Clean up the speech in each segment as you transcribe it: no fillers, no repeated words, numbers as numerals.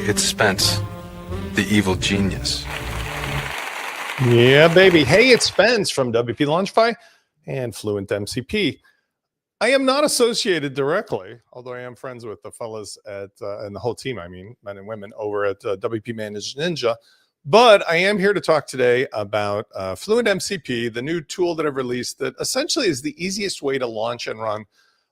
it's Spence, the evil genius. Yeah, baby. Hey, it's Spence from WP LaunchPy and FluentMCP. I am not associated directly, although I am friends with the fellas at, and the whole team, I mean, men and women over at WP Managed Ninja. But I am here to talk today about FluentMCP, the new tool that I've released that essentially is the easiest way to launch and run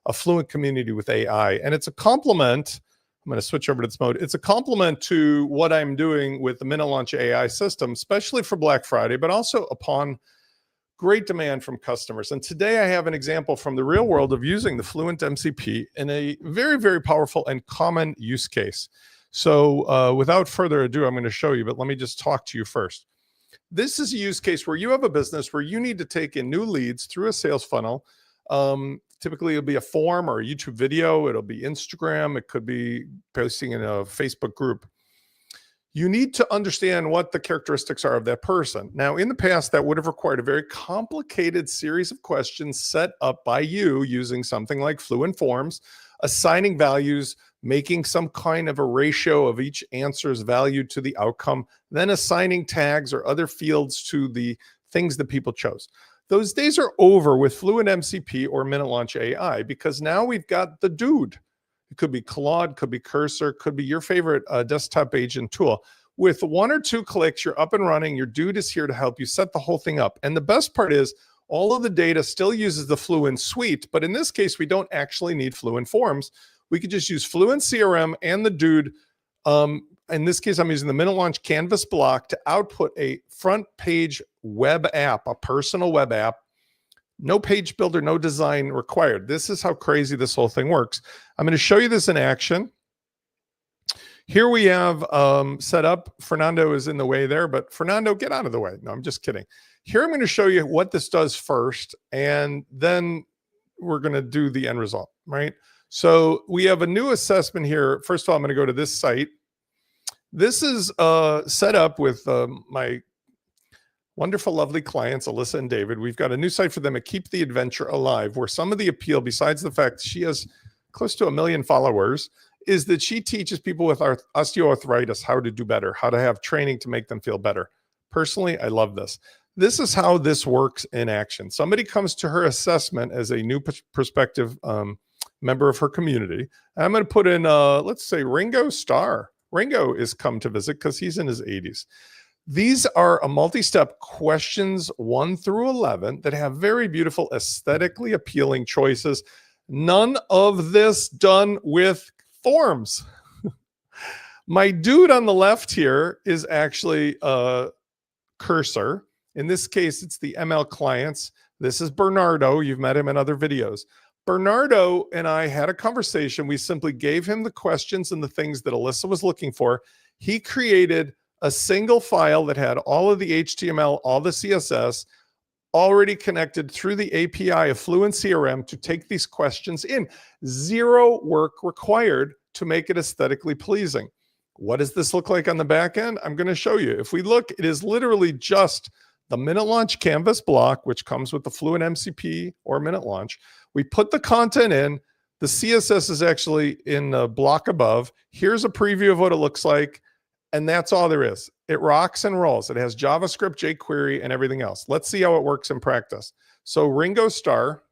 a Fluent community with AI. And it's a complement. I'm going to switch over to this mode. It's a complement to what I'm doing with the Minute Launch AI system, especially for Black Friday, but also upon great demand from customers. And today I have an example from the real world of using the FluentMCP in a very, very powerful and common use case. So without further ado, I'm going to show you, but let me just talk to you first. This is a use case where you have a business where you need to take in new leads through a sales funnel. Typically it'll be a form or a YouTube video. It'll be Instagram. It could be posting in a Facebook group. You need to understand what the characteristics are of that person. Now, in the past, that would have required a very complicated series of questions set up by you using something like Fluent Forms, assigning values, making some kind of a ratio of each answer's value to the outcome, then assigning tags or other fields to the things that people chose. Those days are over with FluentMCP or Minute Launch AI because now we've got the dude. It could be Claude, could be Cursor, could be your favorite desktop agent tool. With 1 or 2 clicks, you're up and running. Your dude is here to help you set the whole thing up. And the best part is all of the data still uses the Fluent suite, but in this case, we don't actually need Fluent Forms. We could just use FluentCRM and the dude. In this case, I'm using the Minute Launch Canvas block to output a front page web app, a personal web app. No page builder, no design required. This is how crazy this whole thing works. I'm going to show you this in action. Here we have set up. Fernando is in the way there, but Fernando, get out of the way. No, I'm just kidding. Here I'm going to show you what this does first, and then we're going to do the end result, right? So we have a new assessment here. First of all, I'm going to go to this site. This is set up with my wonderful, lovely clients, Alyssa and David. We've got a new site for them at Keep the Adventure Alive, where some of the appeal, besides the fact she has close to 1 million followers, is that she teaches people with osteoarthritis how to do better, how to have training to make them feel better. Personally, I love this. This is how this works in action. Somebody comes to her assessment as a new prospective member of her community. I'm going to put in, let's say, Ringo Starr. Ringo is come to visit because he's in his 80s. These are a multi-step questions 1 through 11 that have very beautiful, aesthetically appealing choices. None of this done with forms. My dude on the left here is actually Cursor. In this case, it's the ML clients. This is Bernardo. You've met him in other videos. Bernardo and I had a conversation. We simply gave him the questions and the things that Alyssa was looking for. He created a single file that had all of the HTML, all the CSS, already connected through the API of FluentCRM to take these questions in. Zero work required to make it aesthetically pleasing. What does this look like on the back end? I'm going to show you. If we look, it is literally just the Minute Launch Canvas block, which comes with the FluentMCP or Minute Launch. We put the content in. The CSS is actually in the block above. Here's a preview of what it looks like. And that's all there is. It rocks and rolls. It has JavaScript, jQuery, and everything else. Let's see how it works in practice. So Ringo Starr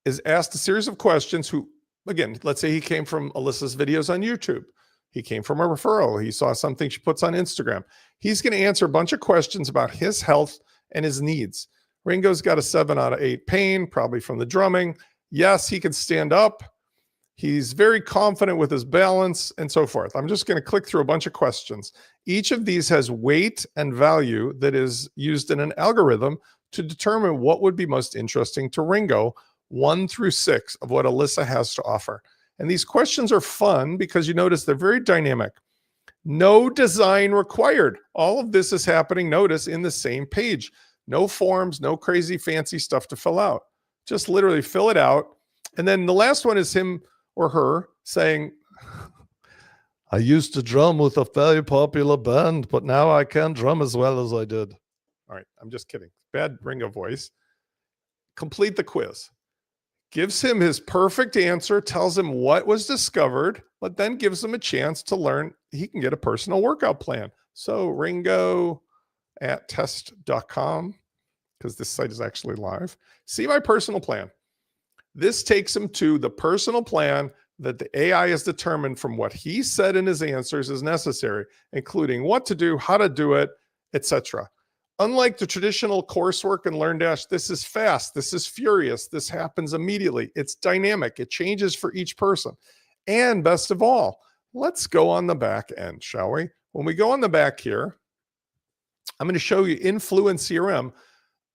is asked a series of questions who, again, let's say he came from Alyssa's videos on YouTube. He came from a referral. He saw something she puts on Instagram. He's going to answer a bunch of questions about his health and his needs. Ringo's got a 7 out of 8 pain, probably from the drumming. Yes, he can stand up. He's very confident with his balance and so forth. I'm just going to click through a bunch of questions. Each of these has weight and value that is used in an algorithm to determine what would be most interesting to Ringo, 1 through 6 of what Alyssa has to offer. And these questions are fun because you notice they're very dynamic. No design required. All of this is happening, notice, in the same page. No forms, no crazy fancy stuff to fill out. Just literally fill it out. And then the last one is him or her saying, I used to drum with a very popular band, but now I can't drum as well as I did. All right, I'm just kidding. Bad Ringo voice. Complete the quiz. gives him his perfect answer, tells him what was discovered, but then gives him a chance to learn he can get a personal workout plan. So Ringo at test.com, because this site is actually live. See my personal plan. This takes him to the personal plan that the AI has determined from what he said in his answers is necessary, including what to do, how to do it, etc. Unlike the traditional coursework in LearnDash, this is fast, this is furious, this happens immediately. It's dynamic, it changes for each person. And best of all, let's go on the back end, shall we? When we go on the back here, I'm going to show you in FluentCRM,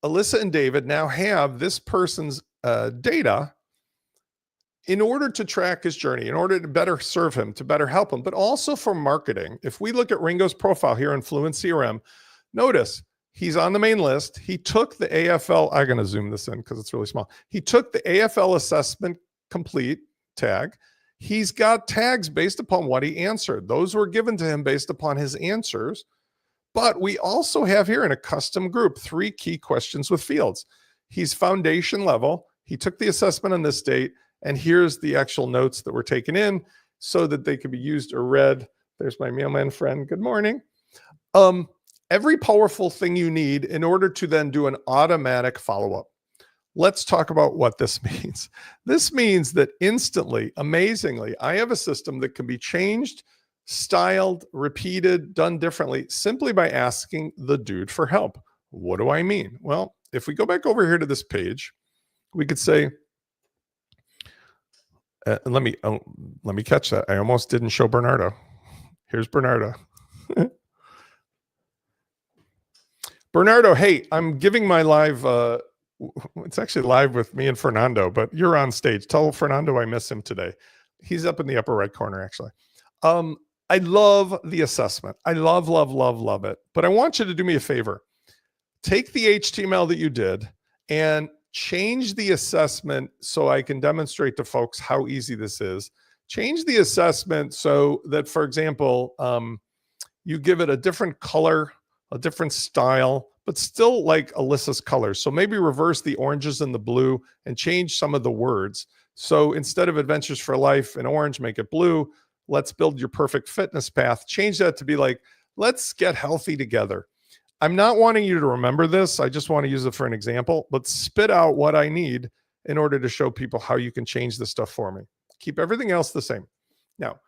Alyssa and David now have this person's data in order to track his journey, in order to better serve him, to better help him, but also for marketing. If we look at Ringo's profile here in FluentCRM, notice he's on the main list. He took the AFL, I'm going to zoom this in because it's really small. He took the AFL assessment complete tag. He's got tags based upon what he answered. Those were given to him based upon his answers. But we also have here in a custom group 3 key questions with fields. He's foundation level. He took the assessment on this date, and here's the actual notes that were taken in so that they could be used or read. There's my mailman friend. Good morning. Every powerful thing you need in order to then do an automatic follow-up. Let's talk about what this means. This means that instantly, amazingly, I have a system that can be changed, styled, repeated, done differently, simply by asking the dude for help. What do I mean? Well, if we go back over here to this page, we could say, let me catch that. I almost didn't show Bernardo. Here's Bernardo. Bernardo, hey, I'm giving my live, it's actually live with me and Fernando, but you're on stage. Tell Fernando I miss him today. He's up in the upper right corner, actually. I love the assessment. I love it. But I want you to do me a favor. Take the HTML that you did and change the assessment so I can demonstrate to folks how easy this is. Change the assessment so that, for example, you give it a different color, a different style, but still like Alyssa's colors. So maybe reverse the oranges and the blue and change some of the words. So instead of Adventures for Life in orange, make it blue. Let's build your perfect fitness path. Change that to be like, let's get healthy together. I'm not wanting you to remember this. I just want to use it for an example, but spit out what I need in order to show people how you can change this stuff for me. Keep everything else the same. Now,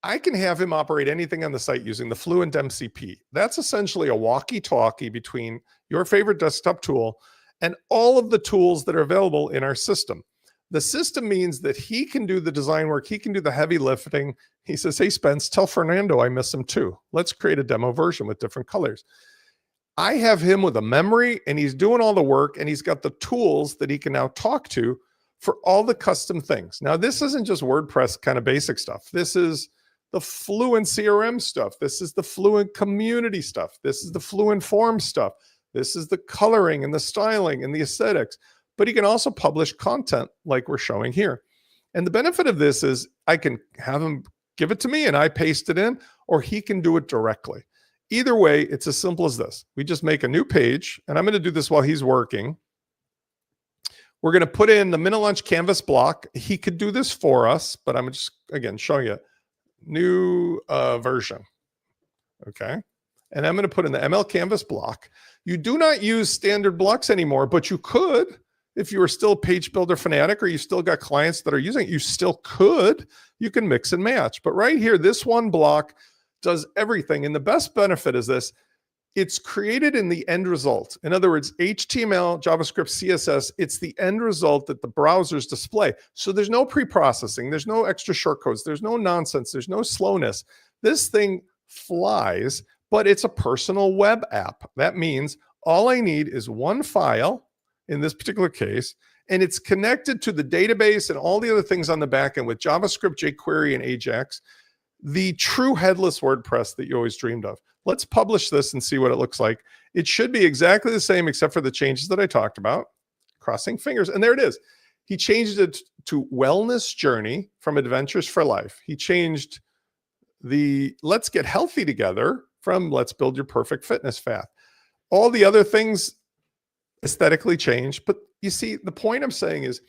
I can have him operate anything on the site using the FluentMCP. That's essentially a walkie-talkie between your favorite desktop tool and all of the tools that are available in our system. The system means that he can do the design work. He can do the heavy lifting. He says, hey, Spence, tell Fernando I miss him too. Let's create a demo version with different colors. I have him with a memory, and he's doing all the work, and he's got the tools that he can now talk to for all the custom things. Now, this isn't just WordPress kind of basic stuff. This is the Fluent CRM stuff. This is the Fluent community stuff. This is the Fluent form stuff. This is the coloring and the styling and the aesthetics. But he can also publish content like we're showing here. And the benefit of this is I can have him give it to me and I paste it in, or he can do it directly. Either way, it's as simple as this. We just make a new page, and I'm going to do this while he's working. We're going to put in the Minute Lunch Canvas block. He could do this for us, but I'm just, again, showing you new version. Okay. And I'm going to put in the ML Canvas block. You do not use standard blocks anymore, but you could. If you are still a page builder fanatic or you still got clients that are using it, you still could. You can mix and match. But right here, this one block does everything. And the best benefit is this. It's created in the end result. In other words, HTML, JavaScript, CSS, it's the end result that the browsers display. So there's no pre-processing. There's no extra shortcodes. There's no nonsense. There's no slowness. This thing flies, but it's a personal web app. That means all I need is one file in this particular case, and it's connected to the database and all the other things on the back end with JavaScript, jQuery, and Ajax, the true headless WordPress that you always dreamed of. Let's publish this and see what it looks like. It should be exactly the same except for the changes that I talked about. Crossing fingers, and there it is. He changed it to Wellness Journey from Adventures for Life. He changed the Let's Get Healthy Together from Let's Build Your Perfect Fitness Path. All the other things aesthetically changed, but you see, the point I'm saying is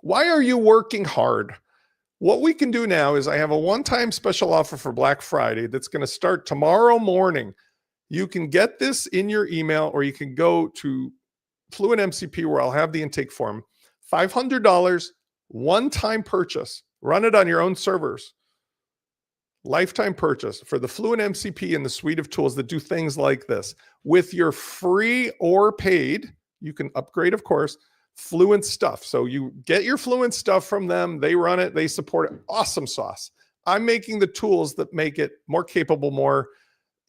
Why are you working hard? What we can do now is I have a one-time special offer for Black Friday that's going to start tomorrow morning. You can get this in your email, or you can go to FluentMCP where I'll have the intake form. $500, one-time purchase. Run it on your own servers. Lifetime purchase for the FluentMCP and the suite of tools that do things like this. With your free or paid, you can upgrade, of course, Fluent stuff. So you get your Fluent stuff from them. They run it. They support it. Awesome sauce. I'm making the tools that make it more capable, more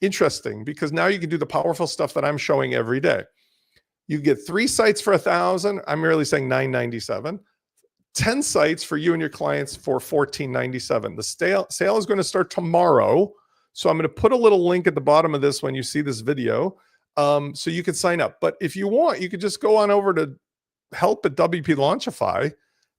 interesting, because now you can do the powerful stuff that I'm showing every day. You get 3 sites for $1,000. I'm merely saying $997. 10 sites for you and your clients for $1497. The sale is going to start tomorrow. So I'm going to put a little link at the bottom of this when you see this video, so you can sign up. But if you want, you could just go on over to help@WP Launchify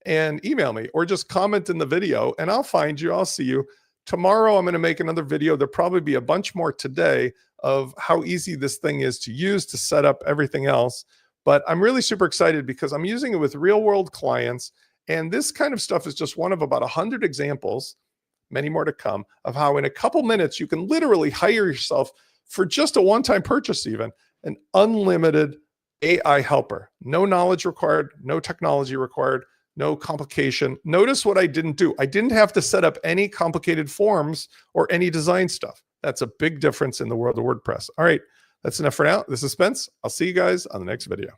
and email me, or just comment in the video and I'll find you. I'll see you. Tomorrow, I'm going to make another video. There'll probably be a bunch more today of how easy this thing is to use, to set up, everything else. But I'm really super excited because I'm using it with real world clients. And this kind of stuff is just one of about 100 examples, many more to come, of how in a couple minutes you can literally hire yourself for just a one-time purchase, even an unlimited AI helper. No knowledge required, no technology required, no complication. Notice what I didn't do. I didn't have to set up any complicated forms or any design stuff. That's a big difference in the world of WordPress. All right, that's enough for now. This is Spence. I'll see you guys on the next video.